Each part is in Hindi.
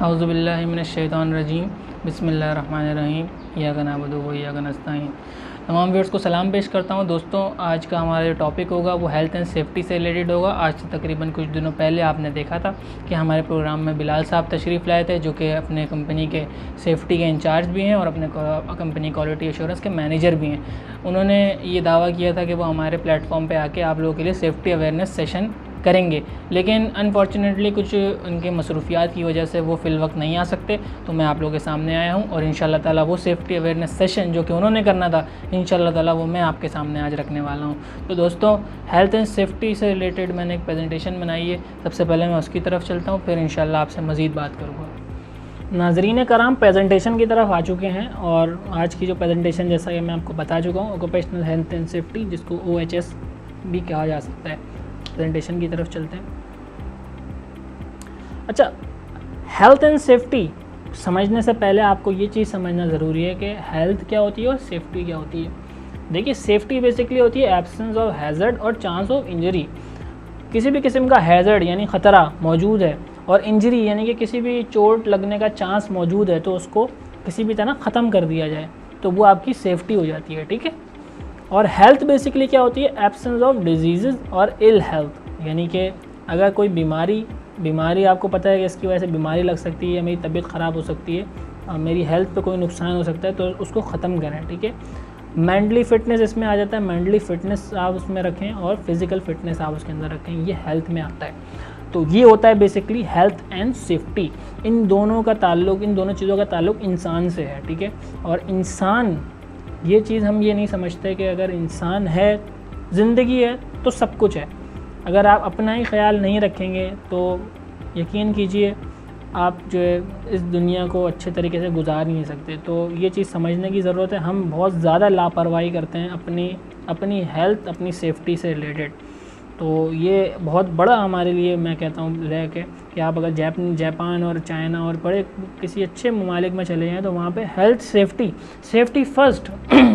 औज़ुबिल्लाहि मिनश्शैतानिर्रजीम बिस्मिल्लाहिर्रहमानिर्रहीम इय्याका नअबुदु व इय्याका नस्तईन। तमाम व्यूअर्स को सलाम पेश करता हूं। दोस्तों, आज का हमारा जो टॉपिक होगा वो हेल्थ एंड सेफ्टी से रिलेटेड होगा। आज से तकरीबन कुछ दिनों पहले आपने देखा था कि हमारे प्रोग्राम में बिलाल साहब तशरीफ़ लाए थे, जो कि अपने कंपनी के सेफ्टी के इंचार्ज भी हैं और अपने कंपनी क्वालिटी एश्योरेंस के मैनेजर भी हैं। उन्होंने ये दावा किया था कि वो हमारे प्लेटफॉर्म पे आके आप लोगों के लिए सेफ्टी अवेयरनेस सेशन करेंगे, लेकिन अनफॉर्चुनेटली कुछ उनके मसरूफियात की वजह से वो फ़िल वक्त नहीं आ सकते। तो मैं आप लोगों के सामने आया हूँ और इंशाल्लाह ताला वो सेफ्टी अवेयरनेस सेशन जो कि उन्होंने करना था, इंशाल्लाह ताला वो मैं आपके सामने आज रखने वाला हूँ। तो दोस्तों, हेल्थ एंड सेफ्टी से रिलेटेड मैंने एक प्रेजेंटेशन बनाई है। सबसे पहले मैं उसकी तरफ चलता हूँ, फिर इंशाल्लाह आपसे मज़ीद बात करूँगा। नाज़रीन कराम, प्रेजेंटेशन की तरफ आ चुके हैं और आज की जो प्रेजेंटेशन, जैसा कि मैं आपको बता चुका हूँ, ऑक्यूपेशनल हेल्थ एंड सेफ्टी, जिसको OHS भी कहा जा सकता है। प्रेजेंटेशन की तरफ चलते हैं। अच्छा, हेल्थ एंड सेफ्टी समझने से पहले आपको ये चीज़ समझना ज़रूरी है कि हेल्थ क्या होती है और सेफ्टी क्या होती है। देखिए, सेफ्टी बेसिकली होती है एब्सेंस ऑफ हैज़र्ड और चांस ऑफ इंजरी। किसी भी किस्म का हैज़र्ड यानी ख़तरा मौजूद है और इंजरी यानी कि किसी भी चोट लगने का चांस मौजूद है, तो उसको किसी भी तरह ख़त्म कर दिया जाए, तो वो आपकी सेफ्टी हो जाती है। ठीक है। और हेल्थ बेसिकली क्या होती है? एब्सेंस ऑफ डिजीज़ और इल हेल्थ, यानी कि अगर कोई बीमारी आपको पता है कि इसकी वजह से बीमारी लग सकती है, मेरी तबीयत ख़राब हो सकती है, मेरी हेल्थ पे कोई नुकसान हो सकता है, तो उसको ख़त्म करें। ठीक है। मेंटली फ़िटनेस इसमें आ जाता है। मेंटली फ़िटनेस आप उसमें रखें और फिज़िकल फ़िटनेस आप उसके अंदर रखें, ये हेल्थ में आता है। तो ये होता है बेसिकली हेल्थ एंड सेफ्टी। इन दोनों चीज़ों का ताल्लुक़ इंसान से है। ठीक है। और इंसान, ये चीज़ हम ये नहीं समझते कि अगर इंसान है, ज़िंदगी है, तो सब कुछ है। अगर आप अपना ही ख्याल नहीं रखेंगे तो यकीन कीजिए आप जो है इस दुनिया को अच्छे तरीके से गुजार नहीं सकते। तो ये चीज़ समझने की ज़रूरत है। हम बहुत ज़्यादा लापरवाही करते हैं अपनी हेल्थ, अपनी सेफ्टी से रिलेटेड। तो ये बहुत बड़ा हमारे लिए, मैं कहता हूँ, रह के कि आप अगर जापान और चाइना और बड़े किसी अच्छे ममालिक में चले जाएँ तो वहाँ पे हेल्थ सेफ्टी फ़र्स्ट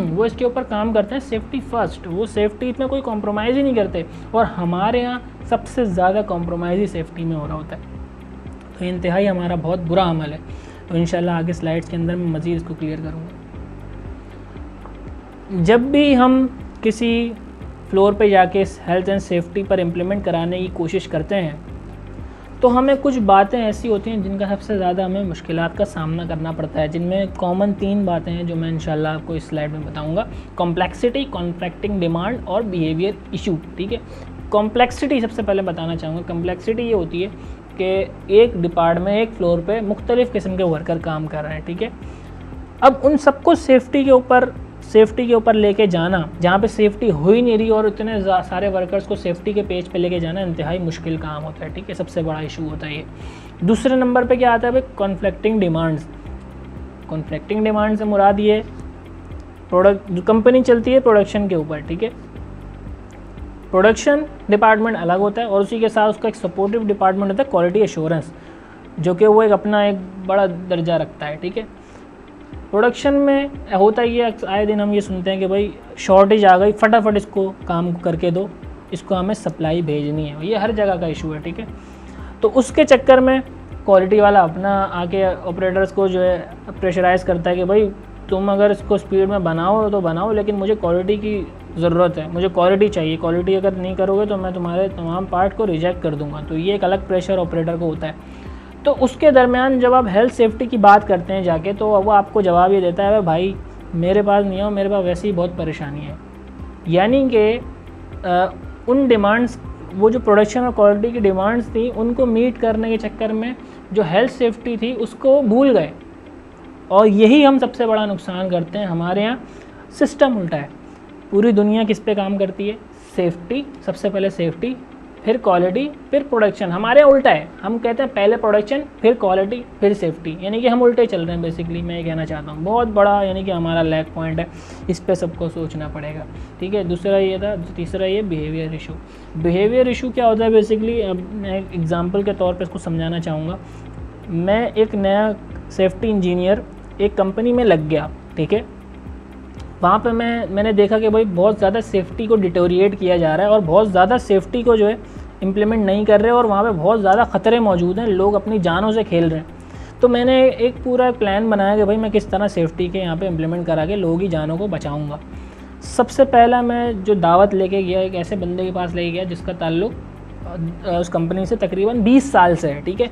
वो इसके ऊपर काम करते हैं। सेफ्टी फ़र्स्ट, वो सेफ्टी में कोई कॉम्प्रोमाइज़ ही नहीं करते। और हमारे यहाँ सबसे ज़्यादा कॉम्प्रोमाइज़ ही सेफ्टी में हो रहा होता है। तो इंतहाई हमारा बहुत बुरा अमल है। तो इंशाल्लाह आगे स्लाइड्स के अंदर मैं मज़ीद इसको क्लियर करूँगा। जब भी हम किसी फ्लोर पे जाके हेल्थ एंड सेफ्टी पर इम्प्लीमेंट कराने की कोशिश करते हैं, तो हमें कुछ बातें ऐसी होती हैं जिनका सबसे ज़्यादा हमें मुश्किलात का सामना करना पड़ता है, जिनमें कॉमन 3 बातें हैं जो मैं इंशाल्लाह आपको इस स्लाइड में बताऊंगा। कॉम्प्लेक्सिटी, कॉन्फ्लिक्टिंग डिमांड और बिहेवियर इशू। ठीक है। कॉम्प्लेक्सिटी सबसे पहले बताना चाहूँगा। कॉम्प्लेक्सिटी ये होती है कि एक डिपार्टमेंट, एक फ्लोर पे मुख्तलिफ़ किस्म के वर्कर काम कर रहे हैं। ठीक है। अब उन सबको सेफ्टी के ऊपर लेके जाना, जहाँ पे सेफ्टी हो ही नहीं रही, और इतने सारे वर्कर्स को सेफ्टी के पेज पे लेके जाना इंतहाई मुश्किल काम होता है। ठीक है। सबसे बड़ा इशू होता है ये। दूसरे नंबर पे क्या आता है भाई? Conflicting demands. कॉन्फ्लिक्टिंग डिमांड से मुराद ये जो कंपनी चलती है प्रोडक्शन के ऊपर। ठीक है। प्रोडक्शन डिपार्टमेंट अलग होता है और उसी के साथ उसका एक सपोर्टिव डिपार्टमेंट होता है क्वालिटी एश्योरेंस, जो कि वो एक अपना एक बड़ा दर्जा रखता है। ठीक है। प्रोडक्शन में होता ही है, आए दिन हम ये सुनते हैं कि भाई शॉर्टेज आ गई, फटाफट इसको काम करके दो, इसको हमें सप्लाई भेजनी है। ये हर जगह का इशू है। ठीक है। तो उसके चक्कर में क्वालिटी वाला अपना आके ऑपरेटर्स को जो है प्रेशराइज़ करता है कि भाई तुम अगर इसको स्पीड में बनाओ तो बनाओ, लेकिन मुझे क्वालिटी की ज़रूरत है, मुझे क्वालिटी चाहिए। क्वालिटी अगर नहीं करोगे तो मैं तुम्हारे तमाम पार्ट को रिजेक्ट कर दूँगा। तो ये एक अलग प्रेशर ऑपरेटर को होता है। तो उसके दरमियान जब आप हेल्थ सेफ्टी की बात करते हैं जाके, तो वो आपको जवाब ये देता है, भाई मेरे पास नहीं हो, मेरे पास वैसे ही बहुत परेशानी है। यानी कि उन डिमांड्स, वो जो प्रोडक्शन और क्वालिटी की डिमांड्स थी, उनको मीट करने के चक्कर में जो हेल्थ सेफ्टी थी उसको भूल गए। और यही हम सबसे बड़ा नुकसान करते हैं। हमारे यहाँ सिस्टम उल्टा है। पूरी दुनिया किस पे काम करती है? सेफ्टी, सबसे पहले सेफ्टी, फिर क्वालिटी, फिर प्रोडक्शन। हमारे यहाँ उल्टा है। हम कहते हैं पहले प्रोडक्शन, फिर क्वालिटी, फिर सेफ्टी, यानी कि हम उल्टे चल रहे हैं। बेसिकली मैं ये कहना चाहता हूँ, बहुत बड़ा यानी कि हमारा लैग पॉइंट है। इस पे सबको सोचना पड़ेगा। ठीक है। दूसरा ये था। तीसरा ये बिहेवियर इशू। बिहेवियर इशू क्या होता है बेसिकली? अब मैं एक एग्जाम्पल के तौर पर इसको समझाना चाहूँगा। मैं एक नया सेफ्टी इंजीनियर एक कंपनी में लग गया। ठीक है। वहाँ पे मैंने देखा कि भाई बहुत ज़्यादा सेफ्टी को डिटोरिएट किया जा रहा है और बहुत ज़्यादा सेफ्टी को जो है इम्प्लीमेंट नहीं कर रहे और वहाँ पे बहुत ज़्यादा ख़तरे मौजूद हैं, लोग अपनी जानों से खेल रहे हैं। तो मैंने एक पूरा प्लान बनाया कि भाई मैं किस तरह सेफ्टी के यहाँ पे इम्प्लीमेंट करा के लोगों की जानों को बचाऊँगा। सबसे पहला मैं जो दावत लेके गया, एक ऐसे बंदे के पास लेके गया जिसका ताल्लुक़ उस कंपनी से तकरीबन 20 साल से है, ठीक है,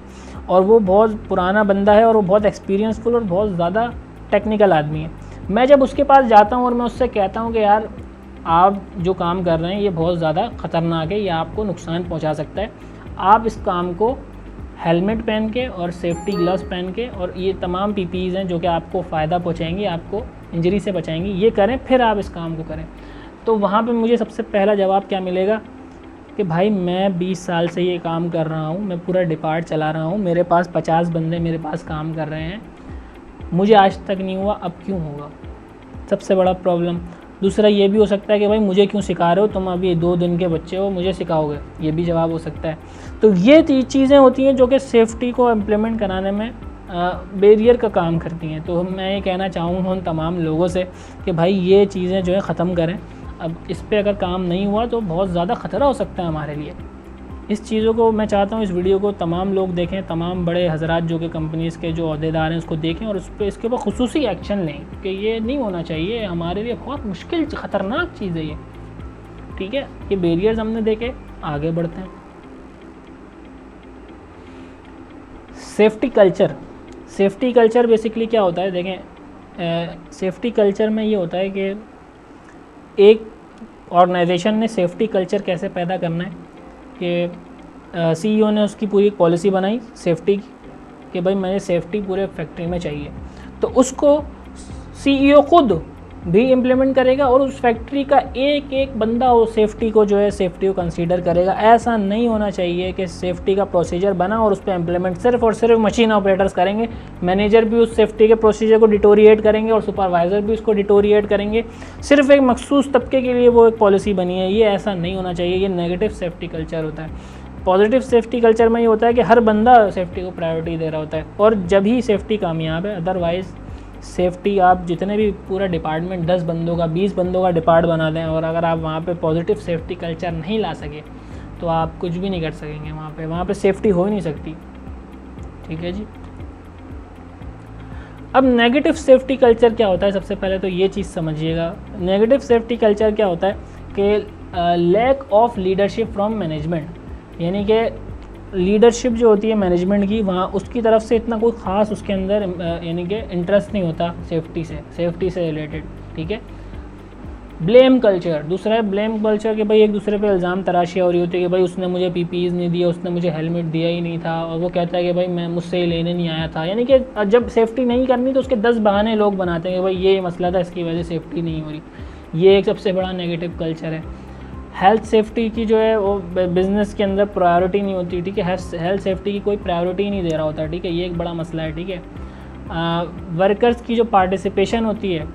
और वो बहुत पुराना बंदा है और वो बहुत एक्सपीरियंसफुल और बहुत ज़्यादा टेक्निकल आदमी है। मैं जब उसके पास जाता हूँ और मैं उससे कहता हूँ कि यार आप जो काम कर रहे हैं ये बहुत ज़्यादा ख़तरनाक है, ये आपको नुकसान पहुँचा सकता है, आप इस काम को हेलमेट पहन के और सेफ्टी ग्लव्स पहन के और ये तमाम पीपीज़ हैं जो कि आपको फ़ायदा पहुँचाएंगी, आपको इंजरी से बचाएंगी, ये करें फिर आप इस काम को करें। तो वहाँ पे मुझे सबसे पहला जवाब क्या मिलेगा कि भाई मैं 20 साल से ये काम कर रहा हूँ, मैं पूरा डिपार्ट चला रहा हूँ, मेरे पास 50 बंदे मेरे पास काम कर रहे हैं, मुझे आज तक नहीं हुआ, अब क्यों होगा? सबसे बड़ा प्रॉब्लम। दूसरा ये भी हो सकता है कि भाई मुझे क्यों सिखा रहे हो, तुम अभी 2 दिन के बच्चे हो, मुझे सिखाओगे, ये भी जवाब हो सकता है। तो ये चीज़ें होती हैं जो कि सेफ्टी को इम्प्लीमेंट कराने में बैरियर का काम करती हैं। तो मैं ये कहना चाहूँगा उन तमाम लोगों से कि भाई ये चीज़ें जो है ख़त्म करें। अब इस पे अगर काम नहीं हुआ तो बहुत ज़्यादा ख़तरा हो सकता है हमारे लिए। इस चीज़ों को मैं चाहता हूँ इस वीडियो को तमाम लोग देखें, तमाम बड़े हजरात जो कि कंपनीज़ के जो अहदेदार हैं उसको देखें और उस पर इसके ऊपर खुसूसी एक्शन लें कि ये नहीं होना चाहिए, हमारे लिए बहुत मुश्किल ख़तरनाक चीज़ है ये, ठीक है। ये बैरियर्स हमने देखे, आगे बढ़ते हैं। सेफ्टी कल्चर बेसिकली क्या होता है, देखें सेफ्टी कल्चर में ये होता है कि एक ऑर्गेनाइजेशन ने सेफ्टी कल्चर कैसे पैदा करना है कि सीईओ ने उसकी पूरी पॉलिसी बनाई सेफ्टी की कि भाई मुझे सेफ्टी पूरे फैक्ट्री में चाहिए, तो उसको सीईओ खुद भी इम्प्लीमेंट करेगा और उस फैक्ट्री का एक एक बंदा वो सेफ्टी को जो है सेफ्टी को कंसीडर करेगा। ऐसा नहीं होना चाहिए कि सेफ्टी का प्रोसीजर बना और उस पर इम्प्लीमेंट सिर्फ और सिर्फ मशीन ऑपरेटर्स करेंगे, मैनेजर भी उस सेफ्टी के प्रोसीजर को डिटोरिएट करेंगे और सुपरवाइज़र भी उसको डिटोरिएट करेंगे, सिर्फ एक मखसूस तबके के लिए वो एक पॉलिसी बनी है। ये ऐसा नहीं होना चाहिए, ये नेगेटिव सेफ्टी कल्चर होता है। पॉजिटिव सेफ्टी कल्चर में ये होता है कि हर बंदा सेफ्टी को प्रायोरिटी दे रहा होता है और जब ही सेफ्टी कामयाब है। अदरवाइज़ सेफ्टी आप जितने भी पूरा डिपार्टमेंट 10 बंदों का 20 बंदों का डिपार्ट बना दें और अगर आप वहाँ पे पॉजिटिव सेफ्टी कल्चर नहीं ला सके तो आप कुछ भी नहीं कर सकेंगे, वहाँ पे सेफ्टी हो ही नहीं सकती, ठीक है जी। अब नेगेटिव सेफ्टी कल्चर क्या होता है, सबसे पहले तो ये चीज़ समझिएगा। नेगेटिव सेफ्टी कल्चर क्या होता है कि lack of leadership from management, यानी कि लीडरशिप जो होती है मैनेजमेंट की, वहाँ उसकी तरफ से इतना कोई ख़ास उसके अंदर यानी कि इंटरेस्ट नहीं होता सेफ्टी से रिलेटेड, ठीक है। ब्लेम कल्चर, दूसरा है ब्लेम कल्चर कि भाई एक दूसरे पे इल्ज़ाम तराशियाँ हो रही होती है कि भाई उसने मुझे पीपीज़ नहीं दिया, उसने मुझे हेलमेट दिया ही नहीं था, और वो कहता है कि भाई मैं मुझसे ही लेने नहीं आया था। यानी कि जब सेफ्टी नहीं करनी तो उसके 10 बहाने लोग बनाते हैं कि भाई ये मसला था, इसकी वजह से सेफ्टी नहीं हो रही। ये एक सबसे बड़ा नेगेटिव कल्चर है। हेल्थ सेफ्टी की जो है वो बिज़नेस के अंदर प्रायोरिटी नहीं होती, ठीक है। हेल्थ सेफ्टी की कोई प्रायोरिटी नहीं दे रहा होता, ठीक है। ये एक बड़ा मसला है, ठीक है। वर्कर्स की जो पार्टिसिपेशन होती है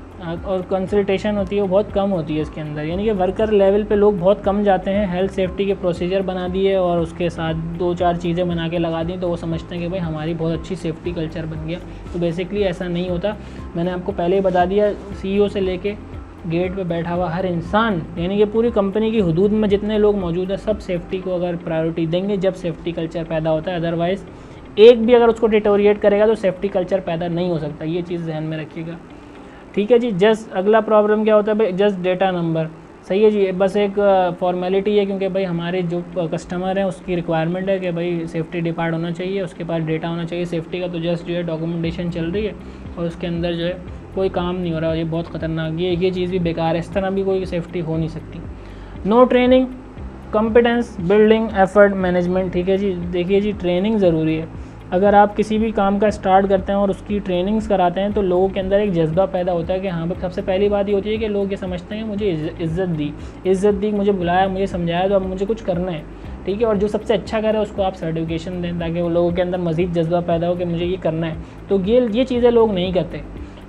और कंसल्टेशन होती है वो बहुत कम होती है इसके अंदर, यानी कि वर्कर लेवल पे लोग बहुत कम जाते हैं। हेल्थ सेफ्टी के प्रोसीजर बना दिए और उसके साथ 2-4 चीज़ें बना के लगा दी तो वो समझते हैं कि भाई हमारी बहुत अच्छी सेफ्टी कल्चर बन गया। तो बेसिकली ऐसा नहीं होता। मैंने आपको पहले ही बता दिया, सीईओ से लेके गेट पे बैठा हुआ हर इंसान, यानी कि पूरी कंपनी की हुदूद में जितने लोग मौजूद हैं सब सेफ्टी को अगर प्रायोरिटी देंगे जब सेफ्टी कल्चर पैदा होता है। अदरवाइज़ एक भी अगर उसको डिटोरिएट करेगा तो सेफ्टी कल्चर पैदा नहीं हो सकता। ये चीज़ ध्यान में रखिएगा, ठीक है जी। जस्ट अगला प्रॉब्लम क्या होता है भाई, जस्ट डेटा नंबर, सही है जी। बस एक फॉर्मेलिटी है क्योंकि भाई हमारे जो कस्टमर हैं उसकी रिक्वायरमेंट है कि भाई सेफ्टी डिपार्ट होना चाहिए, उसके पास डेटा होना चाहिए सेफ्टी का। तो जस्ट जो है डॉक्यूमेंटेशन चल रही है और उसके अंदर जो है कोई काम नहीं हो रहा। ये बहुत ख़तरनाक, ये चीज़ भी बेकार है। इस तरह भी कोई सेफ्टी हो नहीं सकती। No training, competence building, effort management, ठीक है जी। देखिए जी, ट्रेनिंग ज़रूरी है। अगर आप किसी भी काम का स्टार्ट करते हैं और उसकी ट्रेनिंग्स कराते हैं तो लोगों के अंदर एक जज्बा पैदा होता है कि हाँ भाई, सबसे पहली बात ये होती है कि लोग ये समझते हैं कि मुझे इज़्ज़त दी, मुझे बुलाया, मुझे समझाया, तो अब मुझे कुछ करना है, ठीक है। और जो सबसे अच्छा करे उसको आप सर्टिफिकेशन दें ताकि वो लोगों के अंदर मज़ीद जज्बा पैदा हो कि मुझे ये करना है। तो ये चीज़ें लोग नहीं करते।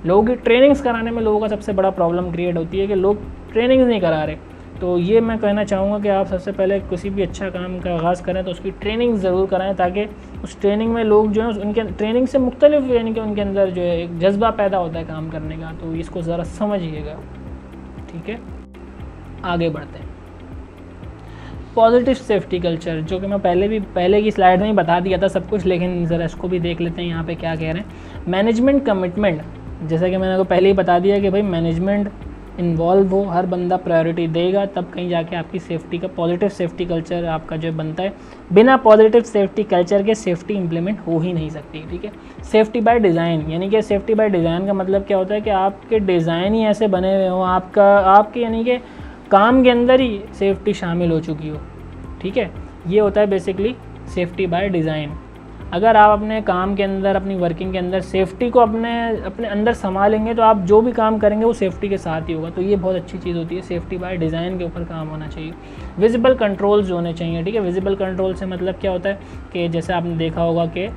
लोगों की ट्रेनिंग्स कराने में लोगों का सबसे बड़ा प्रॉब्लम क्रिएट होती है कि लोग ट्रेनिंग्स नहीं करा रहे। तो ये मैं कहना चाहूँगा कि आप सबसे पहले किसी भी अच्छा काम का आगाज़ करें तो उसकी ट्रेनिंग ज़रूर कराएं ताकि उस ट्रेनिंग में लोग जो है उनके ट्रेनिंग से मुख्तलिफ, यानी कि उनके अंदर जो है एक जज्बा पैदा होता है काम करने का। तो इसको ज़रा समझिएगा, ठीक है। आगे बढ़ते हैं। पॉजिटिव सेफ्टी कल्चर, जो कि मैं पहले की स्लाइड में ही बता दिया था सब कुछ, लेकिन ज़रा इसको भी देख लेते हैं यहाँ पे क्या कह रहे हैं। मैनेजमेंट कमिटमेंट, जैसा कि मैंने आपको पहले ही बता दिया कि भाई मैनेजमेंट इन्वॉल्व हो, हर बंदा प्रायोरिटी देगा, तब कहीं जाके आपकी सेफ्टी का पॉजिटिव सेफ्टी कल्चर आपका जो बनता है। बिना पॉजिटिव सेफ्टी कल्चर के सेफ्टी इंप्लीमेंट हो ही नहीं सकती, ठीक है। सेफ्टी बाय डिज़ाइन, यानी कि सेफ्टी बाय डिज़ाइन का मतलब क्या होता है कि आपके डिज़ाइन ही ऐसे बने हुए हों, आपके यानी कि काम के अंदर ही सेफ्टी शामिल हो चुकी हो, ठीक है। ये होता है बेसिकली सेफ्टी बाय डिज़ाइन। अगर आप अपने काम के अंदर, अपनी वर्किंग के अंदर सेफ्टी को अपने अंदर संभालेंगे तो आप जो भी काम करेंगे वो सेफ्टी के साथ ही होगा। तो ये बहुत अच्छी चीज़ होती है, सेफ्टी बाय डिज़ाइन के ऊपर काम होना चाहिए। विजिबल कंट्रोल्स होने चाहिए, ठीक है। विजिबल कंट्रोल से मतलब क्या होता है कि जैसे आपने देखा होगा कि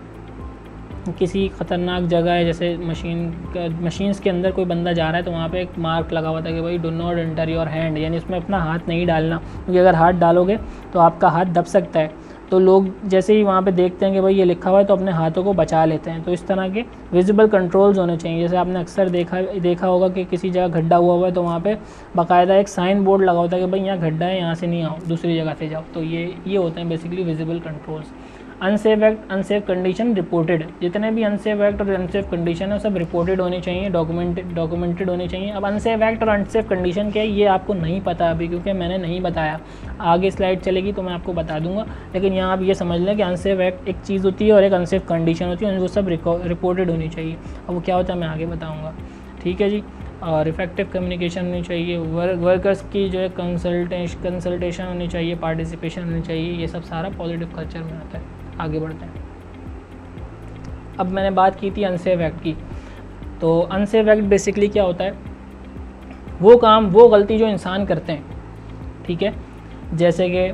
किसी ख़तरनाक जगह है, जैसे मशीन्स के अंदर कोई बंदा जा रहा है तो वहाँ पे एक मार्क लगा हुआ था कि भाई do not enter your hand, यानी उसमें अपना हाथ नहीं डालना, क्योंकि अगर हाथ डालोगे तो आपका हाथ दब सकता है। तो लोग जैसे ही वहाँ पे देखते हैं कि भाई ये लिखा हुआ है तो अपने हाथों को बचा लेते हैं। तो इस तरह के विजिबल कंट्रोल्स होने चाहिए। जैसे आपने अक्सर देखा होगा कि किसी जगह गड्ढा हुआ है तो वहाँ पे बाकायदा एक साइन बोर्ड लगा होता है कि भाई यहाँ गड्ढा है, यहाँ से नहीं आओ, दूसरी जगह से जाओ। तो ये होते हैं basically visible controls. Unsafe act, unsafe condition reported, जितने भी अनसेफ एक्ट और अनसेफ कंडीशन है सब रिपोर्टेड होनी चाहिए, डॉक्यूमेंटेड होनी चाहिए। अब अनसेफ एक्ट और अनसेफ कंडीशन क्या है ये आपको नहीं पता अभी, क्योंकि मैंने नहीं बताया। आगे स्लाइड चलेगी तो मैं आपको बता दूंगा, लेकिन यहाँ आप ये समझ लें कि अनसेफ एक्ट एक चीज़ होती है और एक अनसेफ कंडीशन होती है, वो सब रिपोर्टेड होनी चाहिए। अब वो क्या होता है मैं आगे बताऊँगा, ठीक है जी। और इफेक्टिव कम्युनिकेशन होनी चाहिए, वर्कर्स की जो है कंसल्टेशन होनी चाहिए, पार्टिसिपेशन होनी चाहिए। ये सब सारा पॉजिटिव कल्चर में आता है। आगे बढ़ते हैं। अब मैंने बात की थी अनसेफ एक्ट की, तो अनसेफ एक्ट बेसिकली क्या होता है, वो काम, वो गलती जो इंसान करते हैं, ठीक है। जैसे कि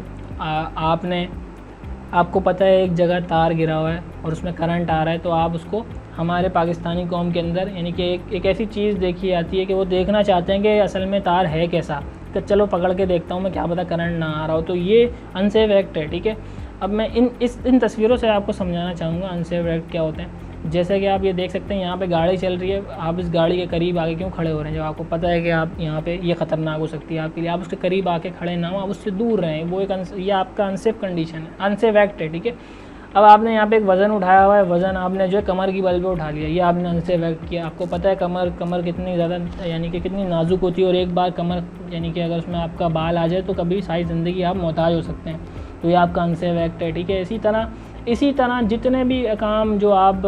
आपको पता है एक जगह तार गिरा हुआ है और उसमें करंट आ रहा है, तो आप उसको, हमारे पाकिस्तानी कौम के अंदर यानी कि एक ऐसी चीज़ देखी जाती है कि वो देखना चाहते हैं कि असल में तार है कैसा, तो चलो पकड़ के देखता हूँ मैं, क्या पता करंट ना आ रहा हो। तो ये अनसेफ एक्ट है, ठीक है। अब मैं इन तस्वीरों से आपको समझाना चाहूँगा अनसेफ एक्ट क्या होते हैं। जैसे कि आप ये देख सकते हैं यहाँ पे गाड़ी चल रही है, आप इस गाड़ी के करीब आके क्यों खड़े हो रहे हैं, जब आपको पता है कि आप यहाँ पे ये ख़तरनाक हो सकती है आपके लिए, आप उसके करीब आके खड़े ना हो, आप उससे दूर रहें। वो ये आपका अनसेफ कंडीशन है, अनसेफ एक्ट है, ठीक है। अब आपने यहाँ पे एक वज़न उठाया हुआ है, वज़न आपने जो है कमर की बल पे उठा लिया, ये आपने अनसेफ एक्ट किया। आपको पता है कमर कितनी ज़्यादा यानी कि कितनी नाजुक होती है, और एक बार कमर यानी कि अगर उसमें आपका बाल आ जाए तो कभी सारी ज़िंदगी आप मोहताज हो सकते हैं। तो ये आपका अनसेफ एक्ट है, ठीक है। इसी तरह जितने भी काम जो आप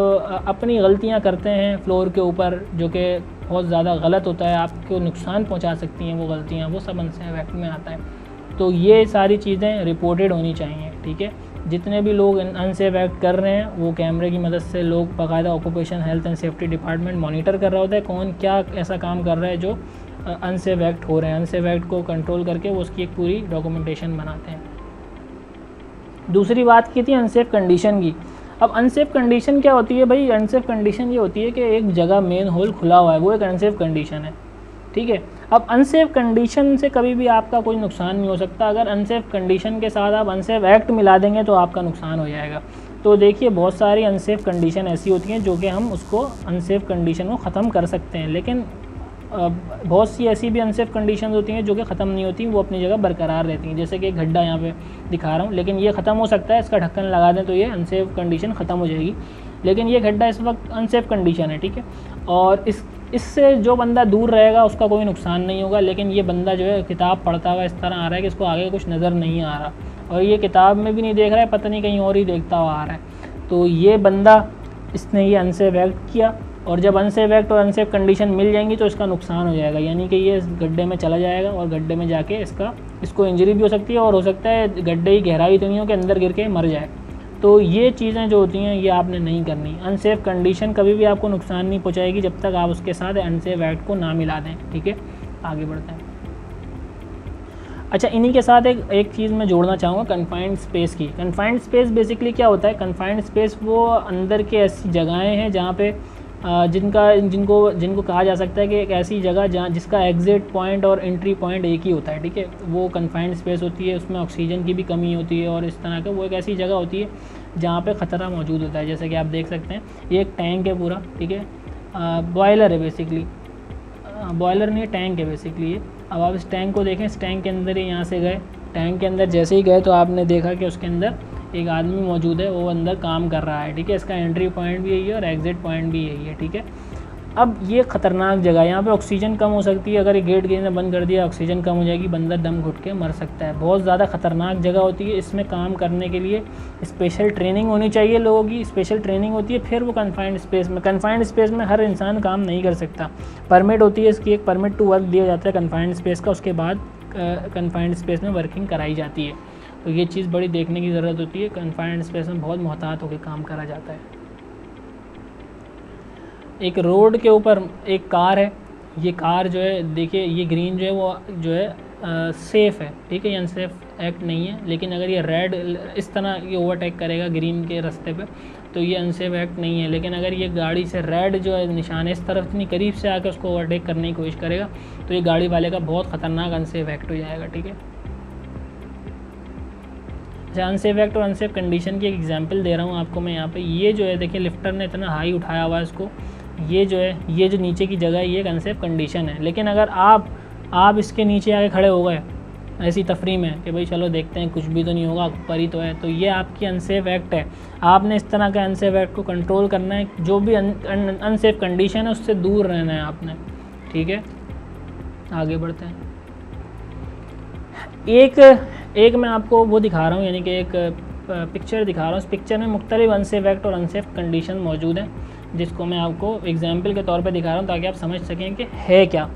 अपनी गलतियाँ करते हैं फ्लोर के ऊपर, जो कि बहुत ज़्यादा गलत होता है, आपको नुकसान पहुँचा सकती हैं वो गलतियाँ, वो सब अनसेफ एक्ट में आता है। तो ये सारी चीज़ें रिपोर्टेड होनी चाहिए, ठीक है। जितने भी लोग अनसेफ एक्ट कर रहे हैं वो कैमरे की मदद से लोग बाकायदा occupation health and safety department monitor कर रहा होता है, कौन क्या ऐसा काम कर रहा है जो अनसेफ एक्ट हो रहे हैं। अनसेफ एक्ट को कंट्रोल करके वो उसकी एक पूरी डॉक्यूमेंटेशन बनाते हैं। दूसरी बात की थी अनसेफ कंडीशन की। अब अनसेफ कंडीशन क्या होती है भाई, अनसेफ कंडीशन ये होती है कि एक जगह मेन होल खुला हुआ है, वो एक अनसेफ कंडीशन है, ठीक है। अब अनसेफ कंडीशन से कभी भी आपका कोई नुकसान नहीं हो सकता। अगर अनसेफ कंडीशन के साथ आप अनसेफ एक्ट मिला देंगे तो आपका नुकसान हो जाएगा। तो देखिए बहुत सारी अनसेफ कंडीशन ऐसी होती हैं जो कि हम उसको अनसेफ कंडीशन को ख़त्म कर सकते हैं, लेकिन बहुत सी ऐसी भी अनसेफ कंडीशन होती हैं जो कि ख़त्म नहीं होती, वो अपनी जगह बरकरार रहती हैं। जैसे कि एक गड्ढा यहाँ पे दिखा रहा हूँ, लेकिन ये ख़त्म हो सकता है, इसका ढक्कन लगा दें तो ये अनसेफ कंडीशन ख़त्म हो जाएगी, लेकिन ये गड्ढा इस वक्त अनसेफ कंडीशन है, ठीक है। और इससे जो बंदा दूर रहेगा उसका कोई नुकसान नहीं होगा, लेकिन ये बंदा जो है किताब पढ़ता हुआ इस तरह आ रहा है कि इसको आगे कुछ नज़र नहीं आ रहा, और ये किताब में भी नहीं देख रहा है, पता नहीं कहीं और ही देखता हुआ आ रहा है। तो ये बंदा, इसने ये अनसेफ एक्ट किया, और जब अनसेफ एक्ट और अनसेफ कंडीशन मिल जाएंगी तो इसका नुकसान हो जाएगा, यानी कि ये इस गड्ढे में चला जाएगा और गड्ढे में जाके इसको इंजरी भी हो सकती है, और हो सकता है गड्ढे की गहराई इतनी हो कि अंदर गिर के मर जाए। तो ये चीज़ें जो होती हैं ये आपने नहीं करनी। अनसेफ कंडीशन कभी भी आपको नुकसान नहीं पहुंचाएगी जब तक आप उसके साथ अनसेफ एक्ट को ना मिला दें, ठीक है। आगे बढ़ते हैं। अच्छा, इन्हीं के साथ एक चीज़ मैं जोड़ना चाहूँगा कन्फाइंड स्पेस की। कन्फाइंड स्पेस बेसिकली क्या होता है, कन्फाइंड स्पेस वो अंदर के ऐसी जगहें हैं जहाँ पे जिनको कहा जा सकता है कि एक ऐसी जगह जहाँ जिसका एग्ज़िट पॉइंट और एंट्री पॉइंट एक ही होता है, ठीक है। वो कन्फाइंड स्पेस होती है, उसमें ऑक्सीजन की भी कमी होती है, और इस तरह का वो एक ऐसी जगह होती है जहाँ पे ख़तरा मौजूद होता है। जैसे कि आप देख सकते हैं ये एक टैंक है पूरा, ठीक है, बॉयलर है बेसिकली, बॉयलर नहीं है, टैंक है बेसिकली ये। अब आप इस टैंक को देखें, इस टैंक के अंदर ही यहाँ से गए टैंक के अंदर जैसे ही गए तो आपने देखा कि उसके अंदर एक आदमी मौजूद है, वो अंदर काम कर रहा है, ठीक है। इसका एंट्री पॉइंट भी यही है और एग्ज़िट पॉइंट भी यही है, ठीक है। अब ये ख़तरनाक जगह है, यहाँ पे ऑक्सीजन कम हो सकती है, अगर ये गेट किसी ने बंद कर दिया ऑक्सीजन कम हो जाएगी, बंदा दम घुट के मर सकता है। बहुत ज़्यादा ख़तरनाक जगह होती है, इसमें काम करने के लिए स्पेशल ट्रेनिंग होनी चाहिए, लोगों की स्पेशल ट्रेनिंग होती है, फिर वो कन्फाइंड स्पेस में हर इंसान काम नहीं कर सकता। परमिट होती है इसकी, एक परमिट टू वर्क दिया जाता है कन्फाइंड स्पेस का, उसके बाद कन्फाइंड स्पेस में वर्किंग कराई जाती है। तो ये चीज़ बड़ी देखने की ज़रूरत होती है, कन्फाइंड स्पेस में बहुत मोहतात होकर काम करा जाता है। एक रोड के ऊपर एक कार है, ये कार जो है देखिए ये ग्रीन जो है वो जो है सेफ़ है, ठीक है, ये अनसेफ एक्ट नहीं है। लेकिन अगर ये रेड इस तरह ये ओवरटेक करेगा ग्रीन के रास्ते पे तो ये अनसेफ एक्ट नहीं है। लेकिन अगर ये गाड़ी से रेड जो है निशान इस तरफ इतनी करीब से आकर उसको ओवरटेक करने की कोशिश करेगा तो ये गाड़ी वाले का बहुत ख़तरनाक अनसेफ एक्ट हो जाएगा, ठीक है। अच्छा, अनसेफ एक्ट और अनसेफ कंडीशन की एक एग्जांपल दे रहा हूँ आपको मैं यहाँ पे। ये जो है देखिए लिफ्टर ने इतना हाई उठाया हुआ है इसको, ये जो है ये जो नीचे की जगह है ये एक अनसेफ कंडीशन है। लेकिन अगर आप इसके नीचे आके खड़े हो गए ऐसी तफरी में कि भाई चलो देखते हैं कुछ भी तो नहीं होगा, ऊपर ही तो है, तो ये आपकी अनसेफ एक्ट है। आपने इस तरह के अनसेफ एक्ट को कंट्रोल करना है, जो भी अनसेफ कंडीशन है उससे दूर रहना है आपने, ठीक है। आगे बढ़ते हैं। एक मैं आपको वो दिखा रहा हूँ, यानी कि एक पिक्चर दिखा रहा हूँ। इस पिक्चर में मुख्तलिफ अनसेफ एक्ट और अनसेफ कंडीशन मौजूद हैं, जिसको मैं आपको एग्जाम्पल के तौर पे दिखा रहा हूँ ताकि आप समझ सकें कि है क्या।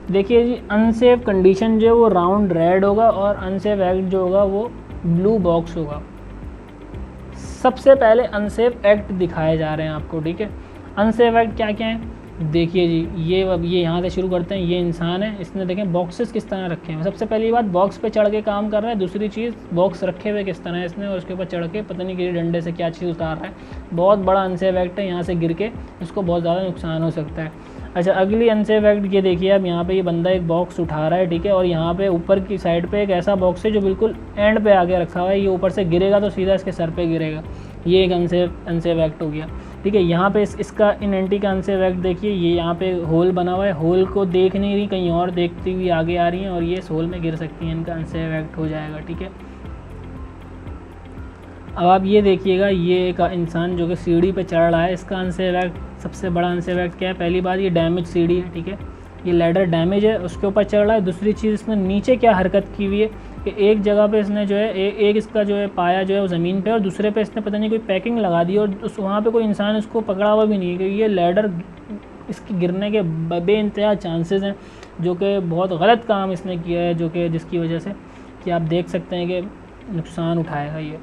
देखिए जी, अनसेफ कंडीशन जो है वो राउंड रेड होगा और अनसेफ एक्ट जो होगा वो ब्लू बॉक्स होगा। सबसे पहले अनसेफ एक्ट दिखाए जा रहे हैं आपको, ठीक है। अनसेफ एक्ट क्या क्या है देखिए जी, ये यहाँ से शुरू करते हैं। ये इंसान है, इसने देखें बॉक्सेस किस तरह रखे हैं। सबसे पहली बात, बॉक्स पे चढ़ के काम कर रहा है। दूसरी चीज़, बॉक्स रखे हुए किस तरह है इसने और उसके ऊपर चढ़ के पता नहीं कि डंडे से क्या चीज़ उतार रहा है। बहुत बड़ा अनसेफ एक्ट है, यहाँ से गिर के इसको बहुत ज़्यादा नुकसान हो सकता है। अच्छा, अगली अनसेफ एक्ट ये देखिए, अब यहाँ पे ये बंदा एक बॉक्स उठा रहा है, ठीक है, और यहाँ पे ऊपर की साइड पे एक ऐसा बॉक्स है जो बिल्कुल एंड पे आके रखा हुआ है। ये ऊपर से गिरेगा तो सीधा इसके सर पे गिरेगा। ये एक अनसेफ एक्ट हो गया, ठीक है। यहाँ पे इसका इन एंटी का अनसेफ एक्ट देखिए, ये यहाँ पे होल बना हुआ है, होल को देख नहीं रही, कहीं और देखती हुई आगे आ रही हैं और ये इस होल में गिर सकती हैं, इनका अनसेफ एक्ट हो जाएगा, ठीक है। अब आप ये देखिएगा, ये एक इंसान जो कि सीढ़ी पे चढ़ रहा है, इसका अनसेफ एक्ट, सबसे बड़ा अनसेफ एक्ट क्या है। पहली बात, ये डैमेज सीढ़ी है, ठीक है, ये लैडर डैमेज है, उसके ऊपर चढ़ रहा है। दूसरी चीज़, इसने नीचे क्या हरकत की हुई है कि एक जगह पे इसने जो है एक इसका जो है पाया जो है वो ज़मीन पे और दूसरे पे इसने पता नहीं कोई पैकिंग लगा दी और उस वहाँ पे कोई इंसान इसको पकड़ा हुआ भी नहीं है कि ये लैडर इसके गिरने के बेइंतहा चांसेस हैं, जो कि बहुत गलत काम इसने किया है, जो कि जिसकी वजह से कि आप देख सकते हैं कि नुकसान उठाएगा ये।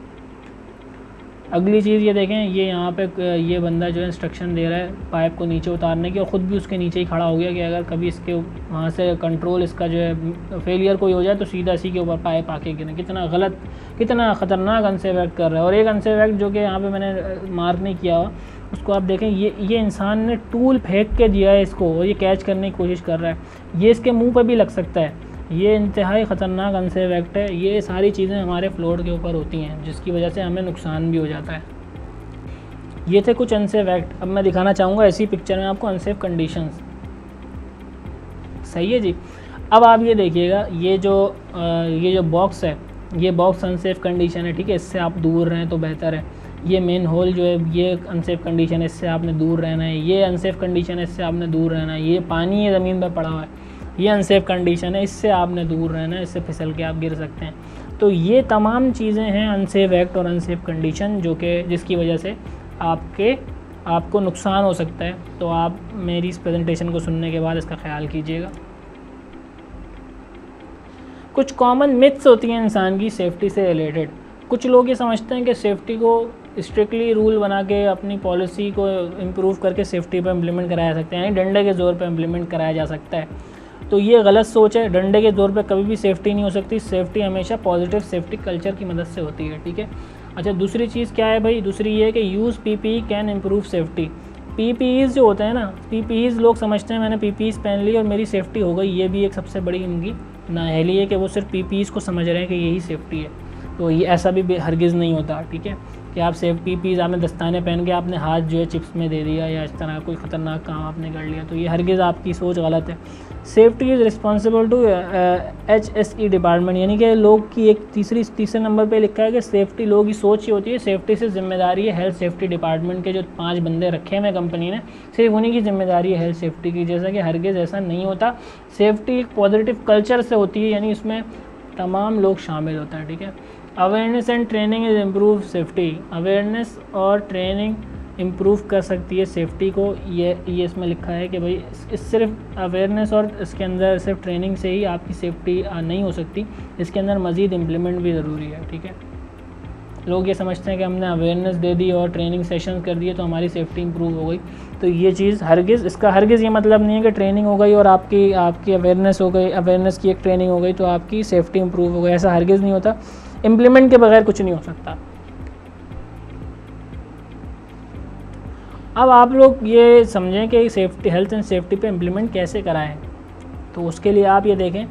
अगली चीज़ ये देखें, ये यहाँ पे ये बंदा जो है इंस्ट्रक्शन दे रहा है पाइप को नीचे उतारने की और ख़ुद भी उसके नीचे ही खड़ा हो गया कि अगर कभी इसके वहाँ से कंट्रोल इसका जो है फेलियर कोई हो जाए तो सीधा इसी के ऊपर पाइप आके गिरे। कितना गलत, कितना ख़तरनाक अनसेफ एक्ट कर रहा है। और एक अनसेफ एक्ट जो कि यहाँ पे मैंने मार्क नहीं किया हुआ, उसको आप देखें, ये इंसान ने टूल फेंक के दिया है इसको और ये कैच करने की कोशिश कर रहा है। ये इसके मुँह पर भी लग सकता है। ये इंतहाई ख़तरनाक अनसेफ एक्ट है। ये सारी चीज़ें हमारे फ्लोर के ऊपर होती हैं जिसकी वजह से हमें नुकसान भी हो जाता है। ये थे कुछ अनसेफ एक्ट। अब मैं दिखाना चाहूँगा ऐसी पिक्चर में आपको अनसेफ कंडीशंस। सही है जी। अब आप ये देखिएगा, ये जो बॉक्स है, ये बॉक्स अनसेफ कंडीशन है, ठीक है, इससे आप दूर रहें तो बेहतर है। ये मेन होल जो है ये अनसेफ कंडीशन है, इससे आपने दूर रहना है। ये अनसेफ कंडीशन है, इससे आपने दूर रहना है। ये पानी है ज़मीन पर पड़ा हुआ है, ये अनसेफ कंडीशन है, इससे आपने दूर रहना है, इससे फिसल के आप गिर सकते हैं। तो ये तमाम चीज़ें हैं अनसेफ एक्ट और अनसेफ कंडीशन, जो कि जिसकी वजह से आपको नुकसान हो सकता है। तो आप मेरी इस प्रेजेंटेशन को सुनने के बाद इसका ख्याल कीजिएगा। कुछ कॉमन मिथ्स होती हैं इंसान की सेफ्टी से रिलेटेड। कुछ लोग ये समझते हैं कि सेफ्टी को स्ट्रिक्टली रूल बना के अपनी पॉलिसी को इम्प्रूव करके सेफ्टी पर इम्प्लीमेंट कराया सकते हैं, यानी डंडे के ज़ोर पर इम्प्लीमेंट कराया जा सकता है। तो ये गलत सोच है। डंडे के ज़ोर पे कभी भी सेफ्टी नहीं हो सकती। सेफ्टी हमेशा पॉजिटिव सेफ्टी कल्चर की मदद से होती है, ठीक है। अच्छा, दूसरी चीज़ क्या है भाई, दूसरी ये है कि use PPE can improve safety. PPEs जो होते हैं ना, पीपीईज़ लोग समझते हैं मैंने पीपीईज़ पहन ली और मेरी सेफ्टी हो गई। ये भी एक सबसे बड़ी इनकी नाअहली है कि वो सिर्फ पीपीईज़ को समझ रहे हैं कि यही सेफ्टी है। तो ये ऐसा भी हरगिज़ नहीं होता, ठीक है, कि आप पीपीईज़ आपने दस्ताने पहन के आपने हाथ जो है चिप्स में दे दिया या इस तरह कोई ख़तरनाक काम आपने कर लिया, तो ये हरगिज़ आपकी सोच गलत है। Safety is responsible to HSE department, यानी कि लोग की एक तीसरे नंबर पे लिखा है कि सेफ्टी लोगों की सोच ही होती है, सेफ्टी से जिम्मेदारी है हेल्थ सेफ्टी डिपार्टमेंट के जो 5 बंदे रखे हुए कंपनी ने, सिर्फ उन्हीं की जिम्मेदारी है हेल्थ सेफ्टी की, जैसा कि हरगिज़ ऐसा नहीं होता। सेफ्टी एक पॉजिटिव कल्चर से होती है, यानी इसमें तमाम लोग शामिल होते हैं, ठीक है। Awareness and training is improve safety, awareness और ट्रेनिंग इम्प्रूव कर सकती है सेफ्टी को। ये इसमें लिखा है कि भाई इस सिर्फ अवेयरनेस और इसके अंदर सिर्फ ट्रेनिंग से ही आपकी सेफ्टी नहीं हो सकती, इसके अंदर मज़ीद इम्प्लीमेंट भी ज़रूरी है, ठीक है। लोग ये समझते हैं कि हमने अवेयरनेस दे दी और ट्रेनिंग सेशन कर दिए तो हमारी सेफ्टी इंप्रूव हो गई, तो ये चीज़ इसका हरगिज़ ये मतलब नहीं है कि ट्रेनिंग हो गई और आपकी अवेयरनेस हो गई, अवेयरनेस की एक ट्रेनिंग हो गई तो आपकी सेफ्टी इंप्रूव हो गई, ऐसा हरगिज़ नहीं होता। इम्प्लीमेंट के बगैर कुछ नहीं हो सकता। अब आप लोग ये समझें कि सेफ्टी, हेल्थ एंड सेफ्टी पे इम्प्लीमेंट कैसे कराएं, तो उसके लिए आप ये देखें,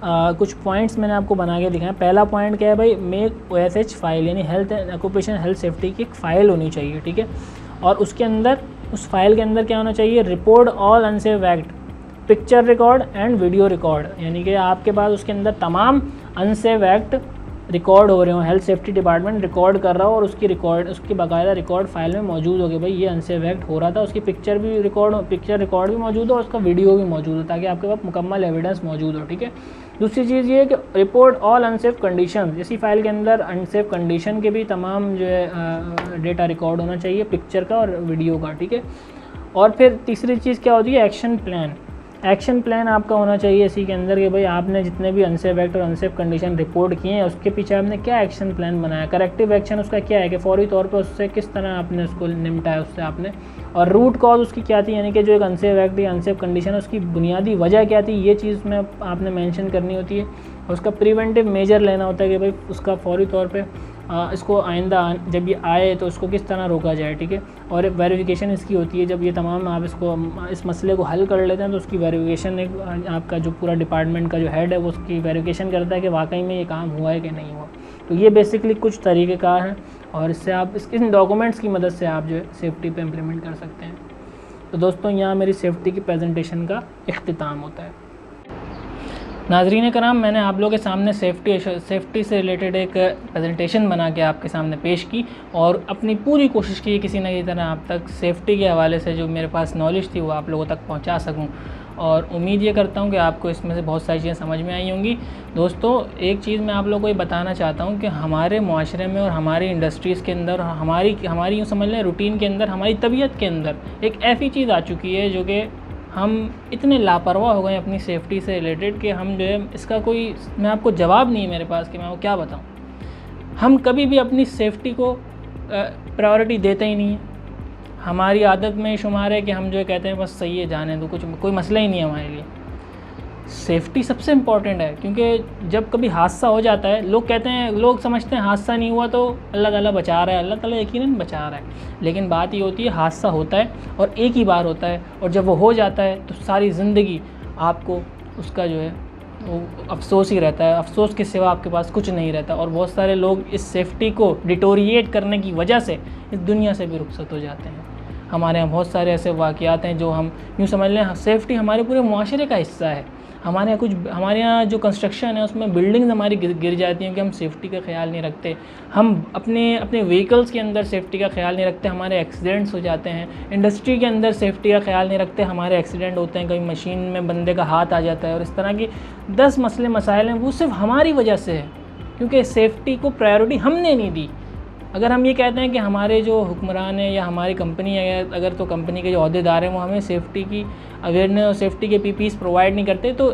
कुछ पॉइंट्स मैंने आपको बना के दिखाएं। पहला पॉइंट क्या है भाई, मेक OSH फाइल, यानी health and occupation health safety की एक फ़ाइल होनी चाहिए, ठीक है। और उसके अंदर, उस फाइल के अंदर क्या होना चाहिए, report all unsafe act, picture record and video record, यानी कि आपके पास उसके अंदर तमाम अनसेफ एक्ट रिकॉर्ड हो रहे हो, हेल्थ सेफ्टी डिपार्टमेंट रिकॉर्ड कर रहा हो और उसकी बाकायदा रिकॉर्ड फाइल में मौजूद हो गई, भाई ये अनसेफ एक्ट हो रहा था, उसकी पिक्चर रिकॉर्ड भी मौजूद हो और उसका वीडियो भी मौजूद हो, ताकि आपके पास मुकम्मल एविडेंस मौजूद हो, ठीक है। दूसरी चीज़ ये है कि रिपोर्ट ऑल अनसेफ कंडीशन, इसी फाइल के अंदर अनसेफ कंडीशन के भी तमाम जो है डेटा रिकॉर्ड होना चाहिए, पिक्चर का और वीडियो का, ठीक है। और फिर तीसरी चीज़ क्या होती है, एक्शन प्लान आपका होना चाहिए इसी के अंदर कि भाई आपने जितने भी अनसेफ एक्ट और अनसेफ कंडीशन रिपोर्ट किए हैं उसके पीछे आपने क्या एक्शन प्लान बनाया, करेक्टिव एक्शन उसका क्या है कि फौरी तौर पे उससे किस तरह आपने उसको निपटाया उससे आपने, और रूट कॉज उसकी क्या थी, यानी कि जो एक अनसेफ एक्ट या अनसेफ कंडीशन है उसकी बुनियादी वजह क्या थी, ये चीज़ में आपने मेंशन करनी होती है। और उसका प्रिवेंटिव मेजर लेना होता है कि भाई उसका फौरी तौर पे इसको आइंदा जब ये आए तो उसको किस तरह रोका जाए, ठीक है। और वेरिफिकेशन इसकी होती है, जब ये तमाम आप इस मसले को हल कर लेते हैं तो उसकी वेरिफिकेशन एक आपका जो पूरा डिपार्टमेंट का जो हेड है वो उसकी वेरिफिकेशन करता है कि वाकई में ये काम हुआ है कि नहीं हुआ। तो ये बेसिकली कुछ तरीक़ेकार हैं और इससे आप इन डॉक्यूमेंट्स की मदद से आप जो है सेफ्टी पे इम्प्लीमेंट कर सकते हैं। तो दोस्तों यहाँ मेरी सेफ्टी की प्रेजेंटेशन का इख्तिताम होता है। नाज़रीन कराम, मैंने आप लोगों के सामने सेफ्टी से रिलेटेड एक प्रेजेंटेशन बना के आपके सामने पेश की और अपनी पूरी कोशिश की किसी न किसी तरह आप तक सेफ्टी के हवाले से जो मेरे पास नॉलेज थी वो आप लोगों तक पहुंचा सकूं, और उम्मीद ये करता हूं कि आपको इसमें से बहुत सारी चीज़ें समझ में आई होंगी। दोस्तों एक चीज़ मैं आप लोगों को ये बताना चाहता हूँ कि हमारे माशरे में और हमारी इंडस्ट्रीज़ के अंदर हमारी यूँ समझ लें रूटीन के अंदर, हमारी तबीयत के अंदर एक ऐसी चीज़ आ चुकी है जो कि हम इतने लापरवाह हो गए अपनी सेफ्टी से रिलेटेड कि हम जो है इसका कोई मैं आपको जवाब नहीं है मेरे पास कि मैं वो क्या बताऊं। हम कभी भी अपनी सेफ्टी को प्रायोरिटी देते ही नहीं है। हमारी आदत में शुमार है कि हम जो है कहते हैं बस सही है जाने दो, कोई मसला ही नहीं है हमारे लिए। सेफ्टी सबसे इम्पॉर्टेंट है, क्योंकि जब कभी हादसा हो जाता है लोग समझते हैं हादसा नहीं हुआ तो अल्लाह ताला बचा रहा है, अल्लाह ताला यकीनन बचा रहा है, लेकिन बात ये होती है हादसा होता है और एक ही बार होता है, और जब वो हो जाता है तो सारी ज़िंदगी आपको उसका जो है वो अफसोस ही रहता है, अफसोस के सिवा आपके पास कुछ नहीं रहता। और बहुत सारे लोग इस सेफ्टी को डिटोरिएट करने की वजह से इस दुनिया से भी रुखसत हो जाते हैं। हमारे यहाँ बहुत सारे ऐसे वाक़यात हैं जो हम यूँ समझ लें सेफ्टी हमारे पूरे मुआशरे का हिस्सा है। हमारे यहाँ जो कंस्ट्रक्शन है उसमें बिल्डिंग्स हमारी गिर जाती हैं कि हम सेफ्टी का ख्याल नहीं रखते, हम अपने व्हीकल्स के अंदर सेफ्टी का ख्याल नहीं रखते, हमारे एक्सीडेंट्स हो जाते हैं। इंडस्ट्री के अंदर सेफ्टी का ख्याल नहीं रखते, हमारे एक्सीडेंट होते हैं, कभी मशीन में बंदे का हाथ आ जाता है, और इस तरह की 10 मसाइल हैं वो सिर्फ हमारी वजह से है, क्योंकि सेफ्टी को प्रायोरिटी हमने नहीं दी। अगर हम ये कहते हैं कि हमारे जो हुक्मरान है या हमारी कंपनी है, अगर तो कंपनी के जो अहदेदार हैं वो हमें सेफ्टी की अवेयरनेस और सेफ्टी के PPEs प्रोवाइड नहीं करते, तो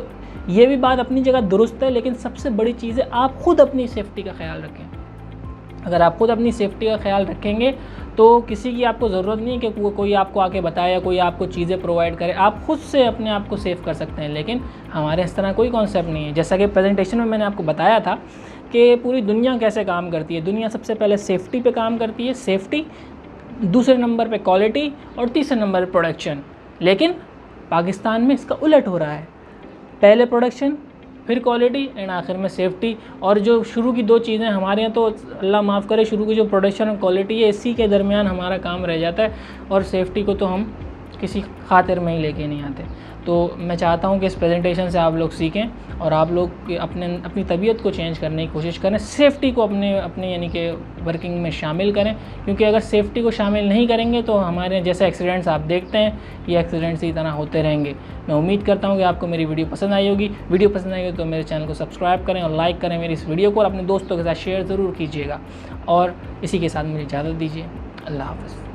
ये भी बात अपनी जगह दुरुस्त है, लेकिन सबसे बड़ी चीज़ है आप ख़ुद अपनी सेफ्टी का ख्याल रखें। अगर आप ख़ुद अपनी सेफ्टी का ख्याल रखेंगे तो किसी की आपको ज़रूरत नहीं है कि कोई आपको आके बताए या कोई आपको चीज़ें प्रोवाइड करे, आप ख़ुद से अपने आप को सेफ़ कर सकते हैं। लेकिन हमारे इस तरह कोई कॉन्सेप्ट नहीं है। जैसा कि प्रेजेंटेशन में मैंने आपको बताया था कि पूरी दुनिया कैसे काम करती है। दुनिया सबसे पहले सेफ्टी पे काम करती है, सेफ्टी, दूसरे नंबर पे क्वालिटी और तीसरे नंबर पे प्रोडक्शन। लेकिन पाकिस्तान में इसका उलट हो रहा है, पहले प्रोडक्शन फिर क्वालिटी एंड आखिर में सेफ्टी। और जो शुरू की 2 चीज़ें हमारे यहाँ तो अल्लाह माफ़ करे, शुरू की जो प्रोडक्शन और क्वालिटी है इसी के दरमियान हमारा काम रह जाता है, और सेफ्टी को तो हम किसी खातिर में ही लेके नहीं आते। तो मैं चाहता हूँ कि इस प्रेजेंटेशन से आप लोग सीखें और आप लोग अपनी तबीयत को चेंज करने की कोशिश करें, सेफ़्टी को अपने यानी कि वर्किंग में शामिल करें, क्योंकि अगर सेफ़्टी को शामिल नहीं करेंगे तो हमारे जैसे एक्सीडेंट्स आप देखते हैं, ये एक्सीडेंट्स इसी तरह होते रहेंगे। मैं उम्मीद करता हूँ कि आपको मेरी वीडियो पसंद आई होगी। वीडियो पसंद आई हो तो मेरे चैनल को सब्सक्राइब करें और लाइक करें मेरी इस वीडियो को, और अपने दोस्तों के साथ शेयर ज़रूर कीजिएगा। और इसी के साथ मुझे इजाज़त दीजिए। अल्लाह हाफ़िज़।